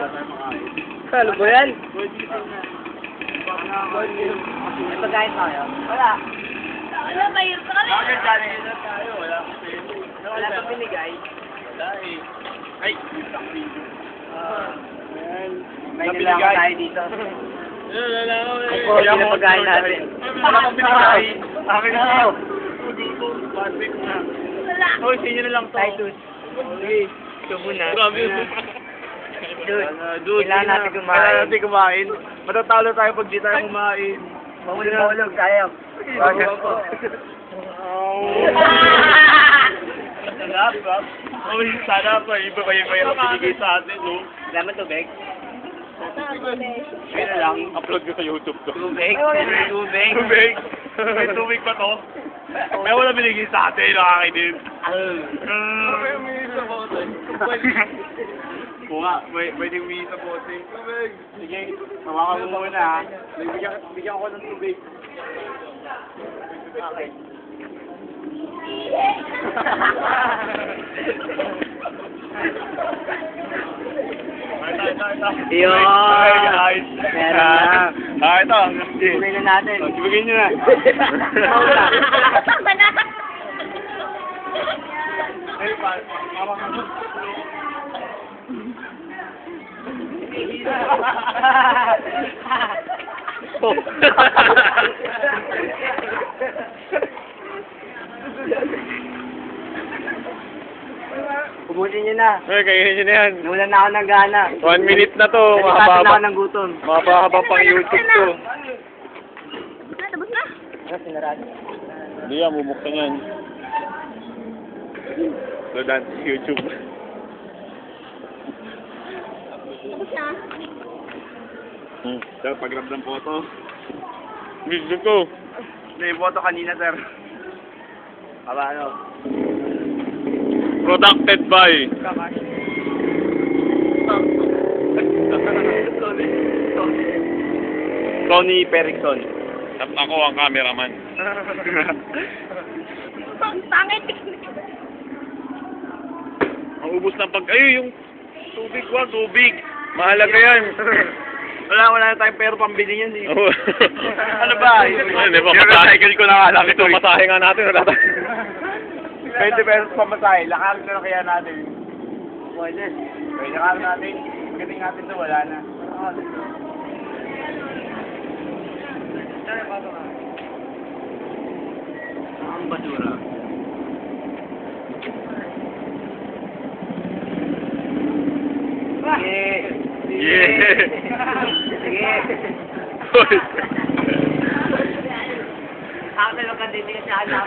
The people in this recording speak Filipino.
Ano ba yan? May pagkain tayo? Wala. Wala, mahirap ka kami. Bakit galing na tayo? Wala pa Wala pang binigay. Wala eh. Ay, May nilaman tayo dito. wala ako eh. Ang konti na pagkain natin. Wala kang binigay. Akin na ako. Plastic na. Wala. Hoy, sinyo na lang to. Titus. Sige. Ito muna. Grabe. Dude, kailangan natin kumain. Kailangan natin kumain. Matatalo tayo pag di tayo kumain. Mahulog tayo. Sarap, sarap. Uy, sana pa. Iba pa yung mayroon pinigay sa atin, no? Laman tubig? Kaya na lang, upload ko sa YouTube to. Tubig? Tubig? Tubig? May tubig pa to? May wala binigay sa atin, nakakainin. May umihi sa bote. Oo nga, pwedeng umihi sa bote. Tubig! Sige, hawakan mo muna ha. Bigyan ko ng tubig. Okay. Yun. Meron na. Ito. Ibigay na natin. Ibigay nyo na. Takba na. Ubusin nyo na. Ay, kainin nyo na yan. Nawalan na ako ng gana. 1 minute na to. Nalipatan na ako ng gutom. Mahaba pang YouTube to. Tapos na. Sinarado. Hindi yan, bubuksan yan. So that's YouTube. Tapos na. Sir, pag-grab ng photo. Video ko. May photo kanina, sir. Aba, ano? Producted by Tony Perickson. Ako ang cameraman. Ang pangit. Ang ubos ng yung tubig ko, tubig. Mahalaga yan. Wala na tayong pero pambili yan eh. Ano ba? Recycle ko na nga lang ito. Pamasahe nga natin. Wala tayo. 20 pesos pamasahe. Lakarin na kaya natin. Pwede. Pwede lakarin natin. Gating natin ito. Wala na. Ang basura. Yeah! Sige. Hoy! Ako na lang ka din sa alam.